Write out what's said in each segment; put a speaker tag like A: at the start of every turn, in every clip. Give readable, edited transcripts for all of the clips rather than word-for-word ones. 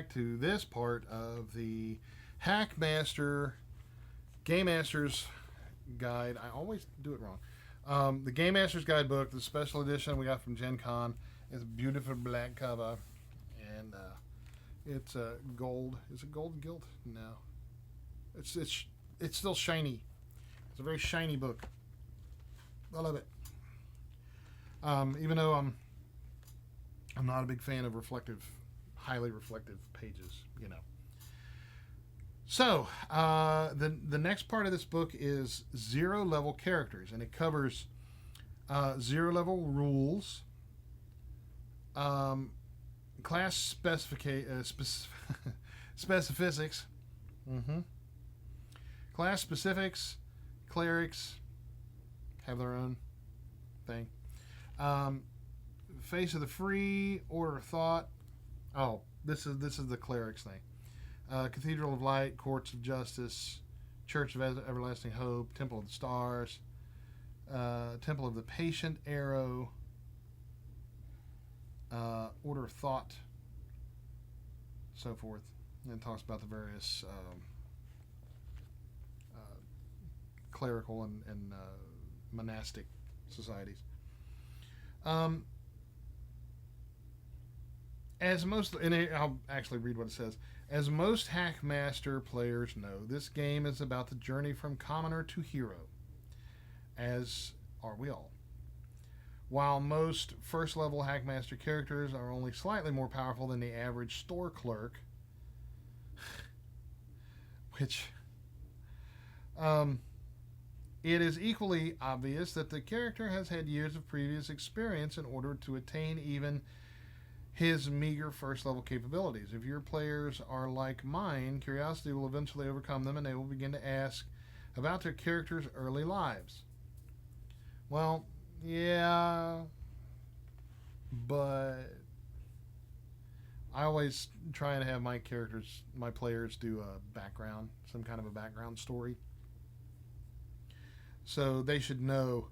A: back to this part of the Hackmaster Gamemaster's Guide. I always do it wrong. The Gamemaster's Guidebook, the special edition we got from Gen Con, is a beautiful black cover, and it's gold. Is it gold gilt? No, it's still shiny. It's a very shiny book. I love it. Even though I'm not a big fan of highly reflective pages, you know. So, the next part of this book is 0 level characters, and it covers 0 level rules, class specifics, class specifics, clerics have their own thing. Face of the Free, Order of Thought. Oh, this is the clerics thing. Cathedral of Light, Courts of Justice, Church of Everlasting Hope, Temple of the Stars, Temple of the Patient Arrow, Order of Thought, so forth. And it talks about the various clerical and monastic societies. I'll actually read what it says. As most Hackmaster players know, this game is about the journey from commoner to hero, as are we all. While most first-level Hackmaster characters are only slightly more powerful than the average store clerk, which it is equally obvious that the character has had years of previous experience in order to attain even his meager first-level capabilities. If your players are like mine, curiosity will eventually overcome them, and they will begin to ask about their characters' early lives. Well, yeah, but I always try and have my players do a background, some kind of a background story. So they should know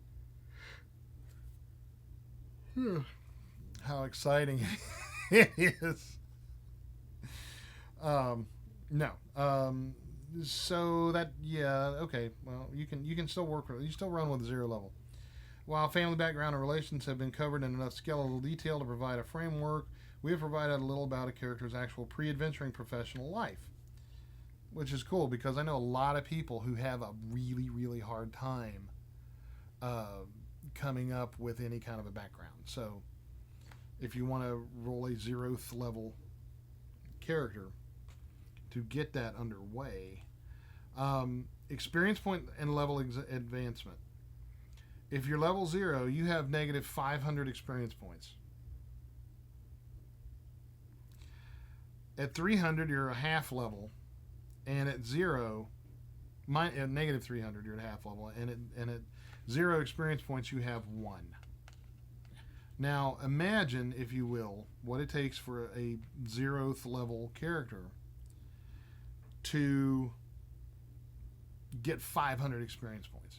A: how exciting it is. No. So that, yeah, okay. Well, you can still you still run with 0 level. While family background and relations have been covered in enough skeletal detail to provide a framework, we have provided a little about a character's actual pre-adventuring professional life, which is cool because I know a lot of people who have a really, really hard time coming up with any kind of a background. So if you want to roll a 0th level character to get that underway, experience point and level advancement. If you're level 0, you have negative 500 experience points. At 300, you're a half level, and at 0, at negative 300, you're at half level, and at 0 experience points, you have 1. Now, imagine, if you will, what it takes for a 0th level character to get 500 experience points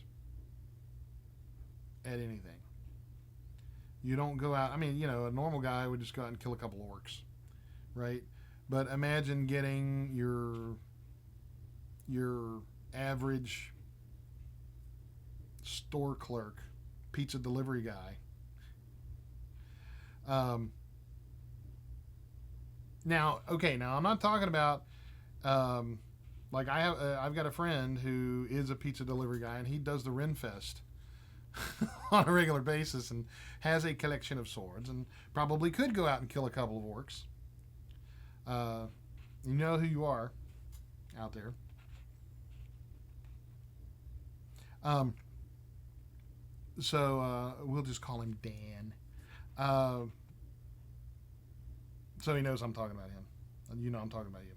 A: at anything. You don't go out, a normal guy would just go out and kill a couple of orcs, right? But imagine getting your average store clerk, pizza delivery guy. Now I'm not talking about like I've got a friend who is a pizza delivery guy, and he does the Renfest on a regular basis and has a collection of swords and probably could go out and kill a couple of orcs. You know who you are out there. So we'll just call him Dan. So he knows I'm talking about him. You know I'm talking about you.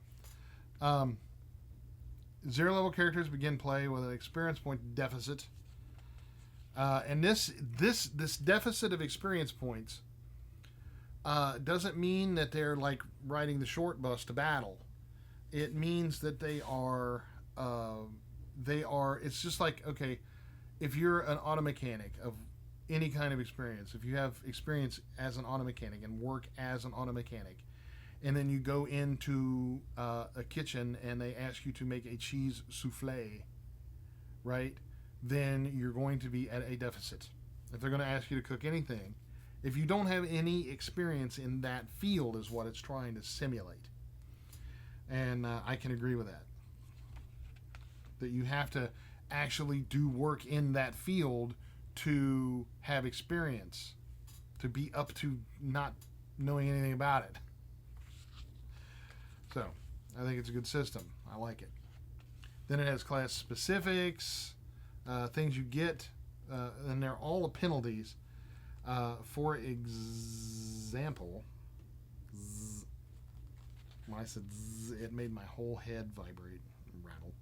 A: 0 level characters begin play with an experience point deficit. And this deficit of experience points doesn't mean that they're like riding the short bus to battle. It means that they are. It's just like, okay, if you're an auto mechanic of any kind of experience, if you have experience as an auto mechanic and work as an auto mechanic, and then you go into a kitchen and they ask you to make a cheese souffle, right? Then you're going to be at a deficit. If they're going to ask you to cook anything, if you don't have any experience in that field, is what it's trying to simulate. And I can agree with that. That you have to actually do work in that field to have experience, to be up to not knowing anything about it. So, I think it's a good system. I like it. Then it has class specifics, things you get, and they're all penalties. For example, when I said zzz, it made my whole head vibrate and rattle.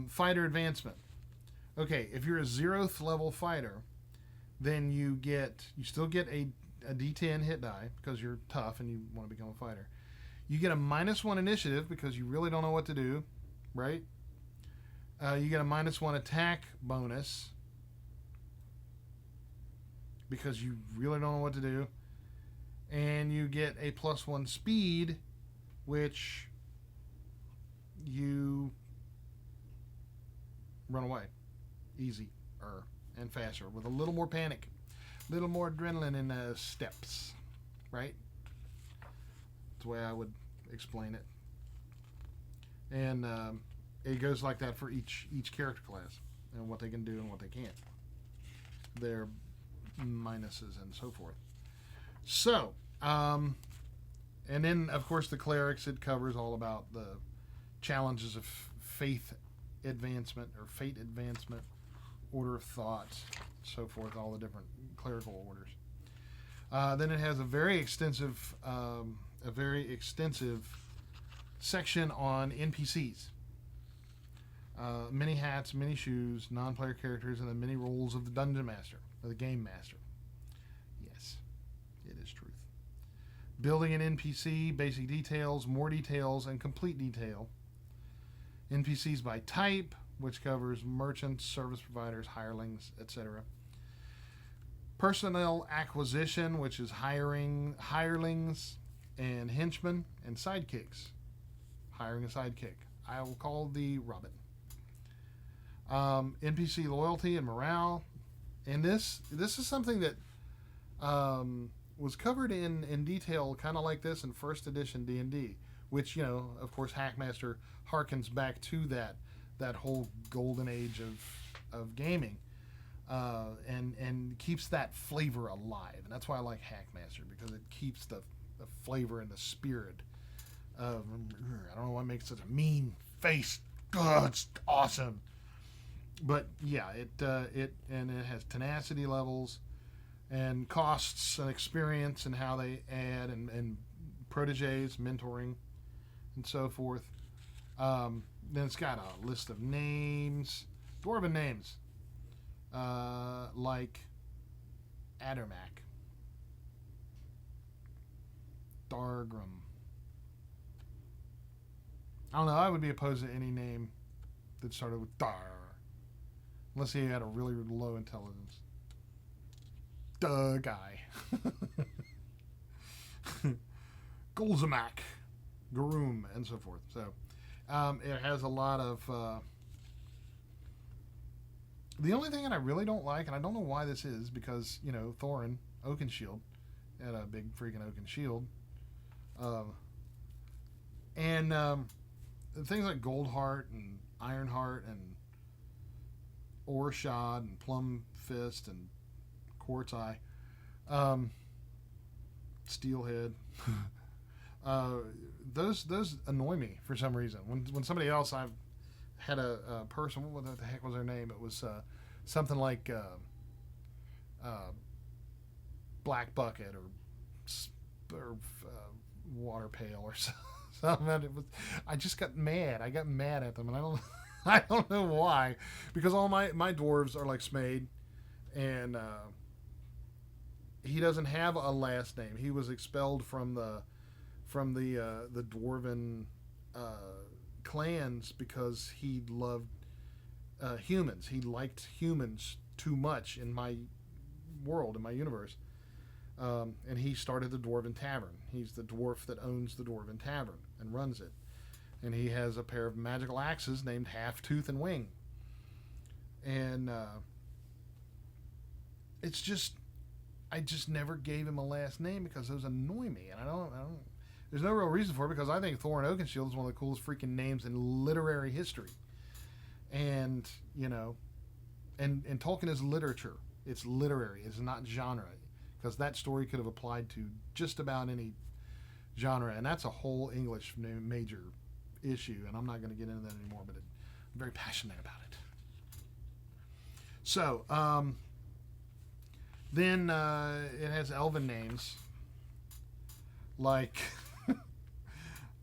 A: Fighter advancement. Okay, if you're a 0th level fighter, then you still get a D10 hit die because you're tough and you want to become a fighter. You get a -1 initiative because you really don't know what to do, right? You get a -1 attack bonus because you really don't know what to do. And you get a +1 speed, which you run away easier and faster with a little more panic, a little more adrenaline in the steps, right? That's the way I would explain it. And it goes like that for each character class and what they can do and what they can't. Their minuses and so forth. So, and then of course the clerics, it covers all about the challenges of faith advancement or fate advancement, order of thought, so forth, all the different clerical orders. Then it has a very extensive section on NPCs. Many hats, many shoes, non-player characters, and the many roles of the Dungeon Master, or the Game Master. Yes, it is truth. Building an NPC, basic details, more details, and complete detail. NPCs by type, which covers merchants, service providers, hirelings, etc. Personnel acquisition, which is hiring hirelings and henchmen and sidekicks. Hiring a sidekick. I will call the Robin. NPC loyalty and morale. And this is something that was covered in detail, kind of like this in first edition D&D, which, of course, Hackmaster harkens back to that whole golden age of gaming, and keeps that flavor alive. And that's why I like Hackmaster, because it keeps the flavor and the spirit of, I don't know what makes such a mean face. God, it's awesome. But yeah, it has tenacity levels and costs and experience and how they add and proteges, mentoring, and so forth. Then it's got a list of names, Dwarven names, like Addermack, Dargrim. I don't know, I would be opposed to any name that started with Dar, unless he had a really low intelligence. Guy. Golzamak, Garoom, and so forth. So it has a lot of... the only thing that I really don't like, and I don't know why this is, because, Thorin, Oakenshield, had a big freaking Oaken shield. And things like Goldheart and Ironheart and Oreshod and Plum Fist and Quartz Eye, Steelhead. Those annoy me for some reason. When somebody else, I've had a person, what the heck was their name? It was something like Black Bucket or Water Pail or something. I just got mad. I got mad at them, and I don't know why, because all my dwarves are like Smade, and he doesn't have a last name. He was expelled from the Dwarven clans because he loved humans. He liked humans too much in my world, in my universe. And he started the Dwarven Tavern. He's the dwarf that owns the Dwarven Tavern and runs it. And he has a pair of magical axes named Half Tooth and Wing. And it's just, I just never gave him a last name because those annoy me. And I don't. There's no real reason for it because I think Thorin Oakenshield is one of the coolest freaking names in literary history. And, you know, and Tolkien is literature. It's literary. It's not genre. Because that story could have applied to just about any genre. And that's a whole English major issue. And I'm not going to get into that anymore, but I'm very passionate about it. So, then it has elven names like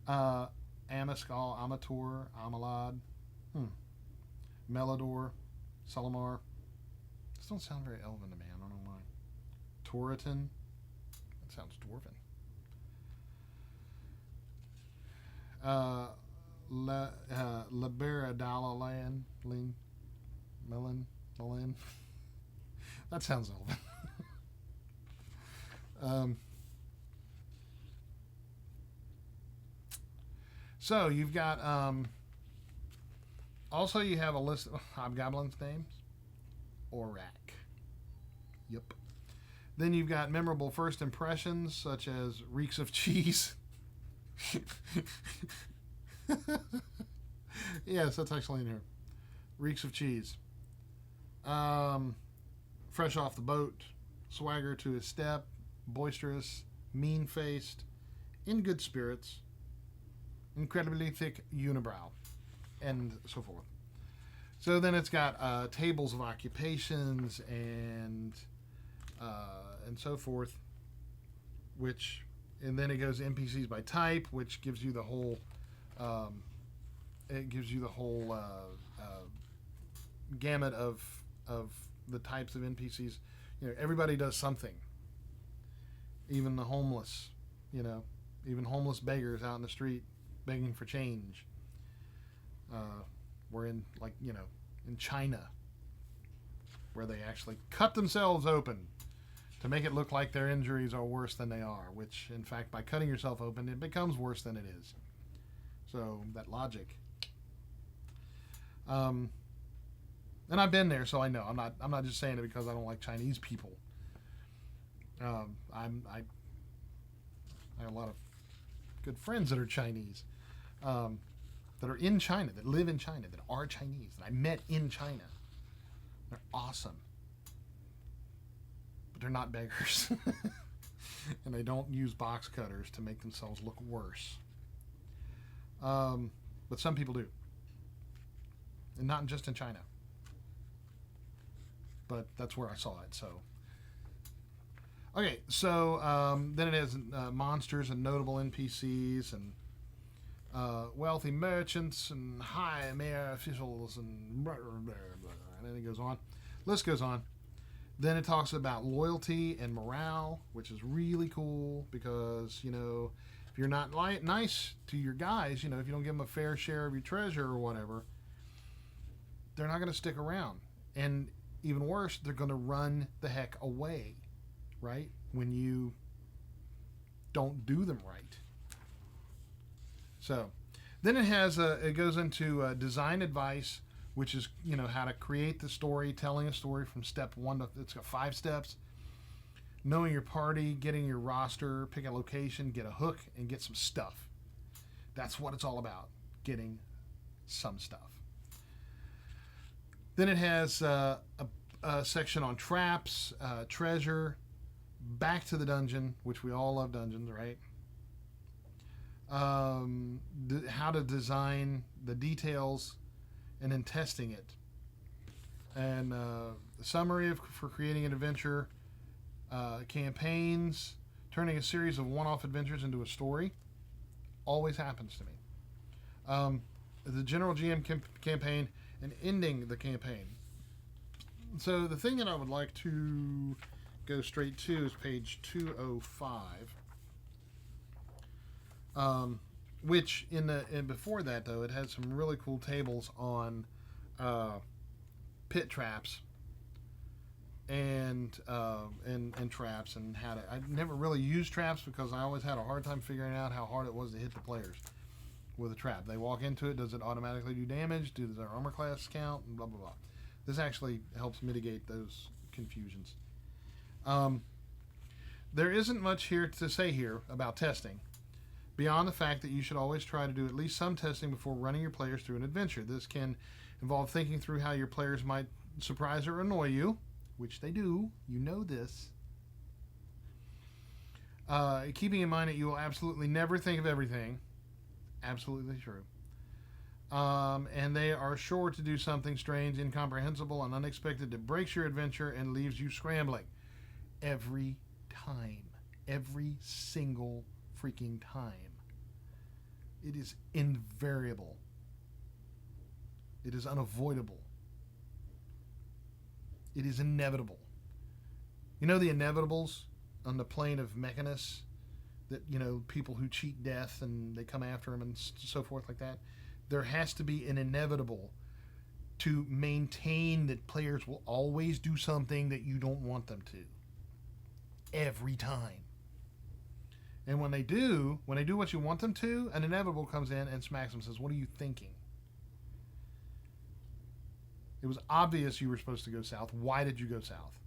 A: Amaskal, Amator, Amalad, Melador, Salamar. These don't sound very elven to me. I don't know why. Toritan. That sounds dwarven. Liberadalalan, Melin. That sounds elven. So you've got also you have a list of hobgoblins' names. Orak. Yep. Then you've got memorable first impressions such as reeks of cheese. Yes, that's actually in here. Reeks of cheese. Fresh off the boat, swagger to his step, boisterous, mean-faced, in good spirits, incredibly thick unibrow, and so forth. So then it's got tables of occupations and so forth, and then it goes NPCs by type, which gives you the whole gamut of the types of NPCs. You know, everybody does something. Even the homeless, you know, even homeless beggars out in the street begging for change. We're in, like, you know, in China, where they actually cut themselves open to make it look like their injuries are worse than they are, which, in fact, by cutting yourself open, it becomes worse than it is. So, that logic. And I've been there, so I know. I'm not just saying it because I don't like Chinese people. I have a lot of good friends that are Chinese, that are in China, that live in China, that are Chinese, that I met in China. They're awesome. But they're not beggars. And they don't use box cutters to make themselves look worse. But some people do. And not just in China. But that's where I saw it, so. Okay, so then it has monsters and notable NPCs and wealthy merchants and high mayor officials and blah, blah, blah, blah, and then it goes on. List goes on. Then it talks about loyalty and morale, which is really cool because, you know, if you're not nice to your guys, you know, if you don't give them a fair share of your treasure or whatever, they're not going to stick around. And even worse, they're going to run the heck away, right? When you don't do them right. So, then it goes into design advice, which is, you know, how to create the story, telling a story from step 1 to, it's got 5 steps. Knowing your party, getting your roster, pick a location, get a hook, and get some stuff. That's what it's all about, getting some stuff. Then it has a section on traps, treasure, back to the dungeon, which we all love dungeons, right? How to design the details, and then testing it. And summary for creating an adventure, campaigns, turning a series of one-off adventures into a story. Always happens to me. The general GM campaign and ending the campaign. So the thing that I would like to go straight to is page 205. Which and before that though, it had some really cool tables on pit traps and traps and how to. I never really used traps because I always had a hard time figuring out how hard it was to hit the players with a trap. They walk into it, does it automatically do damage? Does their armor class count? And blah blah blah. This actually helps mitigate those confusions. There isn't much here to say here about testing, beyond the fact that you should always try to do at least some testing before running your players through an adventure. This can involve thinking through how your players might surprise or annoy you, which they do. You know this. Keeping in mind that you will absolutely never think of everything. Absolutely true. And they are sure to do something strange, incomprehensible, and unexpected that breaks your adventure and leaves you scrambling. Every time. Every single freaking time. It is invariable. It is unavoidable. It is inevitable. You know the inevitables on the plane of Mechanus? That, you know, people who cheat death and they come after him and so forth like that. There has to be an inevitable to maintain that players will always do something that you don't want them to. Every time. And when they do what you want them to, an inevitable comes in and smacks them and says, "What are you thinking? It was obvious you were supposed to go south. Why did you go south?"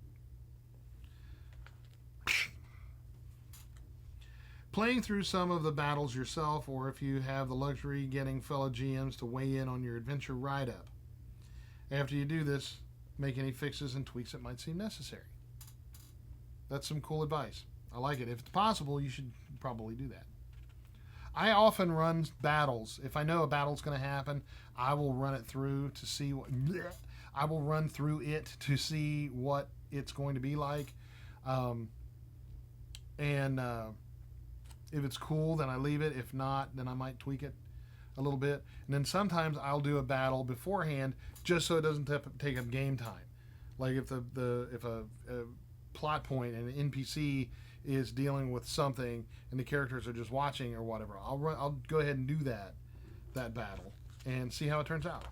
A: Playing through some of the battles yourself, or if you have the luxury, getting fellow GMs to weigh in on your adventure write-up. After you do this, make any fixes and tweaks that might seem necessary. That's some cool advice. I like it. If it's possible, you should probably do that. I often run battles. If I know a battle's going to happen, I will run it through to see what... I will run through it to see what it's going to be like. If it's cool, then I leave it. If not, then I might tweak it a little bit. And then sometimes I'll do a battle beforehand just so it doesn't take up game time. Like if if a plot point and an NPC is dealing with something and the characters are just watching or whatever, I'll go ahead and do that battle and see how it turns out,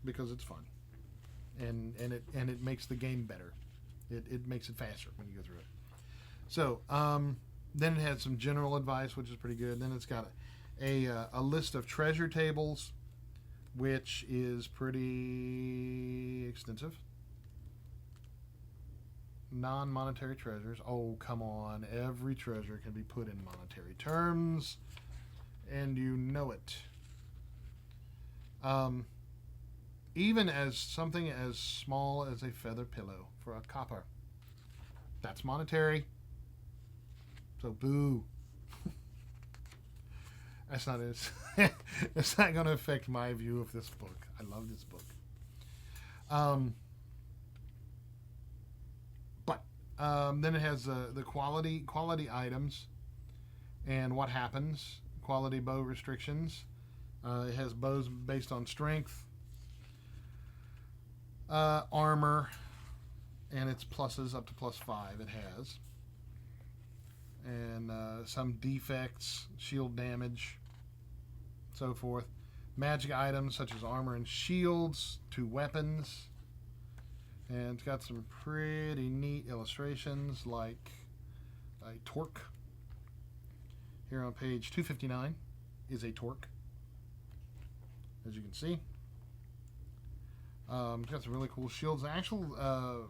A: because it's fun and it makes the game better. It makes it faster when you go through it. So then it has some general advice, which is pretty good. Then it's got a list of treasure tables, which is pretty extensive. Non-monetary treasures. Oh, come on. Every treasure can be put in monetary terms, and you know it. Even as something as small as a feather pillow for a copper. That's monetary. So boo. That's not it. It's not going to affect my view of this book. I love this book. Then it has the quality items and what happens. Quality bow restrictions. It has bows based on strength, armor, and its pluses up to +5 it has. And some defects, shield damage, so forth. Magic items such as armor and shields to weapons. And it's got some pretty neat illustrations, like a torque. Here on page 259 is a torque, as you can see. It's got some really cool shields. Actual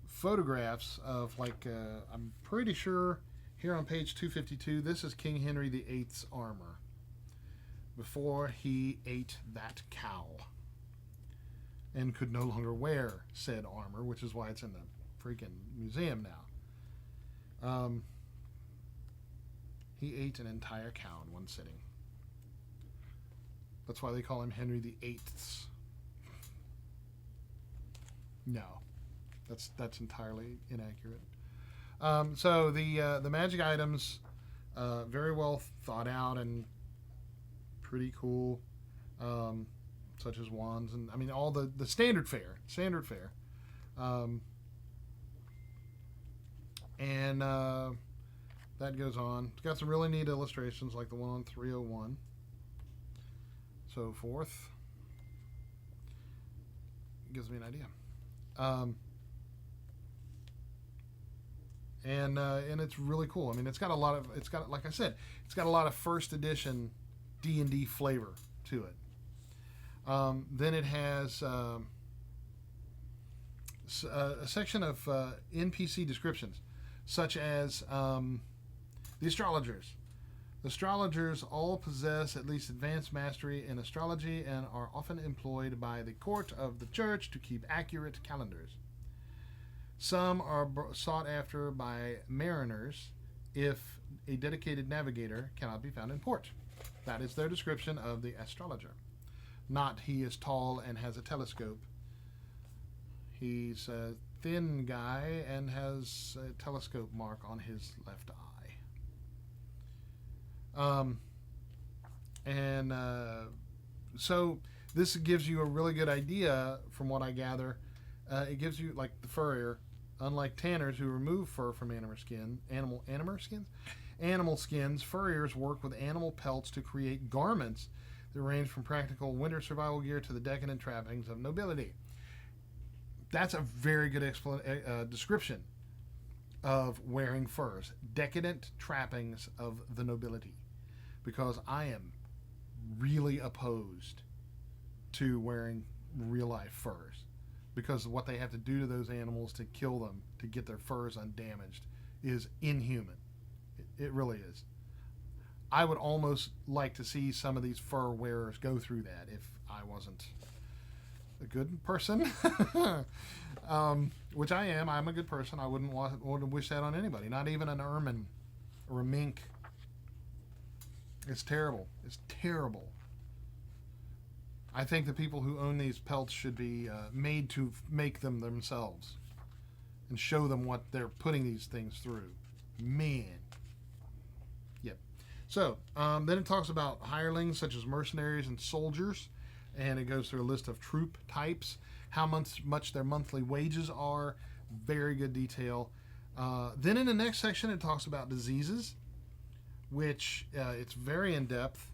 A: photographs of, like, I'm pretty sure here on page 252, this is King Henry VIII's armor before he ate that cow and could no longer wear said armor, which is why it's in the freaking museum now. He ate an entire cow in one sitting. That's why they call him Henry VIII. No, that's entirely inaccurate. So the magic items, very well thought out and pretty cool. Such as wands and, I mean, all the standard fare. That goes on. It's got some really neat illustrations, like the one on 301. So forth. Gives me an idea. Um, and it's really cool. I mean, it's got like I said, it's got a lot of first edition D&D flavor to it. Then it has a section of NPC descriptions, such as the astrologers. The astrologers all possess at least advanced mastery in astrology and are often employed by the court of the church to keep accurate calendars. Some are sought after by mariners if a dedicated navigator cannot be found in port. That is their description of the astrologer. Not he is tall and has a telescope. He's a thin guy and has a telescope mark on his left eye. So this gives you a really good idea, from what I gather. It gives you, like the furrier, unlike tanners who remove fur from animal skins, furriers work with animal pelts to create garments that range from practical winter survival gear to the decadent trappings of nobility. That's a very good description of wearing furs. Decadent trappings of the nobility. Because I am really opposed to wearing real life furs. Because what they have to do to those animals to kill them, to get their furs undamaged, is inhuman. It really is. I would almost like to see some of these fur wearers go through that if I wasn't a good person. Which I am. I'm a good person. I wouldn't want to wish that on anybody. Not even an ermine or a mink. It's terrible. It's terrible. I think the people who own these pelts should be made to make them themselves and show them what they're putting these things through. Man. Yep. So, then it talks about hirelings such as mercenaries and soldiers, and it goes through a list of troop types, how much their monthly wages are. Very good detail. Then in the next section, it talks about diseases, which it's very in-depth,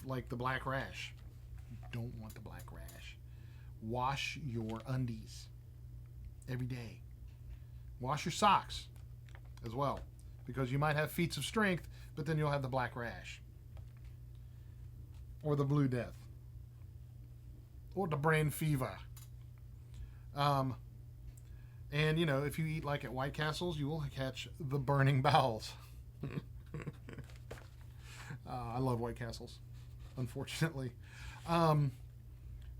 A: like the black rash. You don't want the black rash. Wash your undies every day. Wash your socks as well, because you might have feats of strength, but then you'll have the black rash. Or the blue death. Or the brain fever. And, you know, if you eat like at White Castles, you will catch the burning bowels. I love White Castles, unfortunately. Then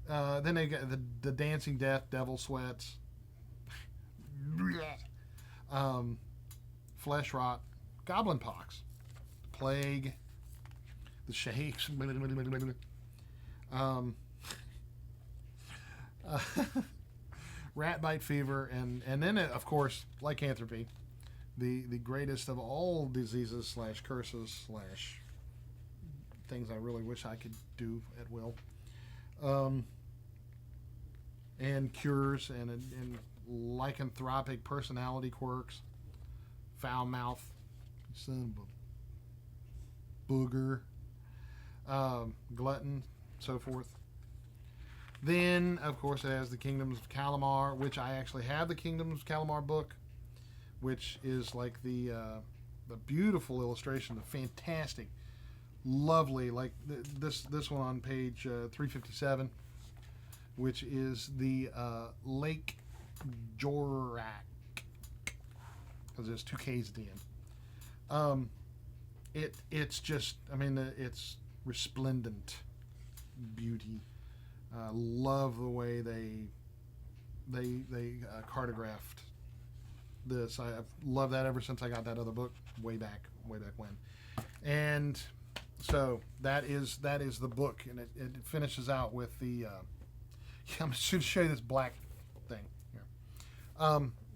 A: they got the dancing death, devil sweats, flesh rot, goblin pox, plague, the shakes, rat bite fever, and then of course lycanthropy, the greatest of all diseases / curses / things I really wish I could do at will, and cures and lycanthropic personality quirks, foul mouth, son of a booger, glutton, so forth. Then, of course, it has the Kingdoms of Calamar, which I actually have the Kingdoms of Calamar book, which is like the beautiful illustration, the fantastic, lovely, like this one on page 357, which is the Lake Jorak, because there's 2 K's at the end. It's just, I mean, it's resplendent beauty. Love the way they cartographed this. I've loved that ever since I got that other book way back when. And so that is the book, and it finishes out with the I'm just going to show you this black thing here.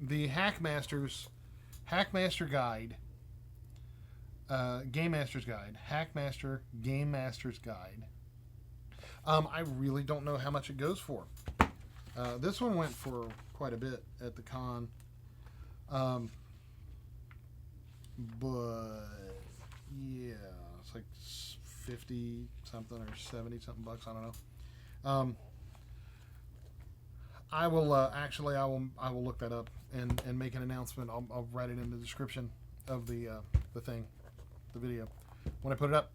A: The Hackmaster Guide, Gamemaster's Guide, Hackmaster Gamemaster's Guide. I really don't know how much it goes for. This one went for quite a bit at the con. But yeah, it's like 50 something or 70 something bucks. I don't know. I will actually I will look that up and make an announcement. I'll write it in the description of the thing, the video, when I put it up.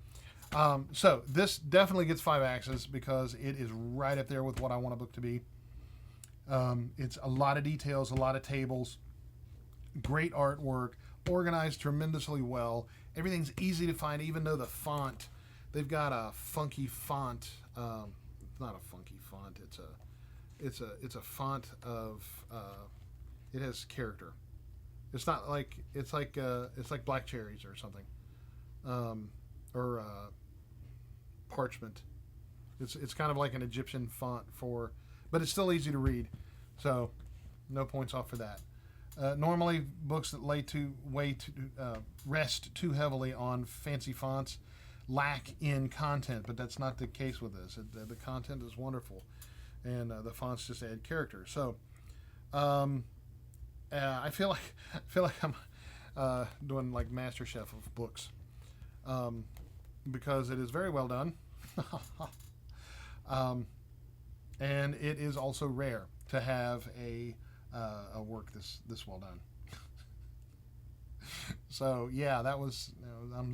A: So this definitely gets 5 axes because it is right up there with what I want a book to be. It's a lot of details, a lot of tables, great artwork, organized tremendously well. Everything's easy to find, even though the font, they've got a funky font. It's not a funky font. It's a font of it has character. It's not like it's like black cherries or something, or parchment. It's kind of like an Egyptian font but it's still easy to read, so no points off for that. Normally, books that rest too heavily on fancy fonts lack in content, but that's not the case with this. The content is wonderful, and the fonts just add character. So, I feel like I'm doing like MasterChef of books, because it is very well done, and it is also rare to have a work this well done. So yeah, that was,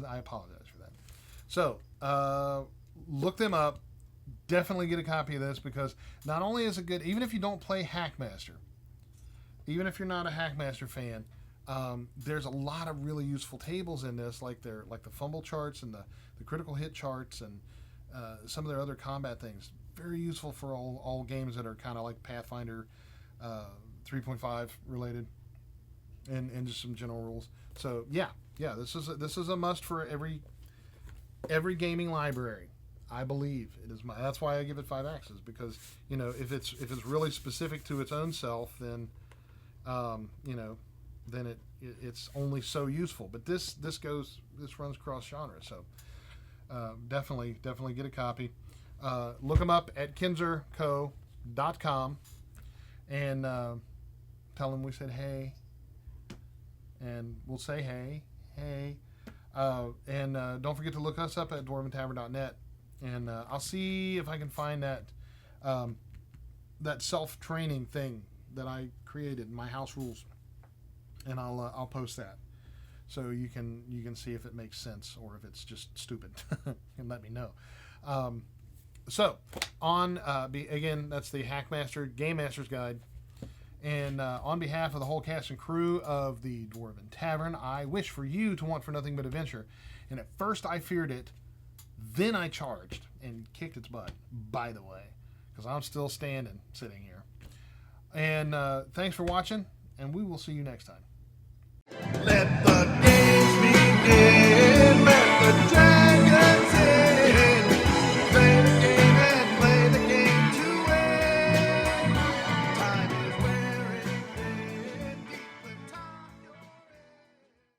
A: I apologize for that. So look them up. Definitely get a copy of this, because not only is it good, even if you don't play Hackmaster, even if you're not a Hackmaster fan, there's a lot of really useful tables in this, like the fumble charts and the critical hit charts, and some of their other combat things. Very useful for all games that are kind of like Pathfinder 3.5 related, and just some general rules. So yeah, this is a must for every gaming library. I believe it is that's why I give it 5 axes, because if it's really specific to its own self, then then it's only so useful. But this runs cross genre, so definitely get a copy. Look them up at Kenzerco.com and tell them we said hey, and we'll say hey. And don't forget to look us up at dwarventavern.net, and I'll see if I can find that self-training thing that I created in my house rules, and I'll post that so you can see if it makes sense or if it's just stupid, and let me know. So again, that's the Hackmaster Gamemaster's Guide. And on behalf of the whole cast and crew of the Dwarven Tavern, I wish for you to want for nothing but adventure. And at first I feared it, then I charged and kicked its butt, by the way, because I'm still sitting here. And thanks for watching, and we will see you next time.
B: Let the games begin.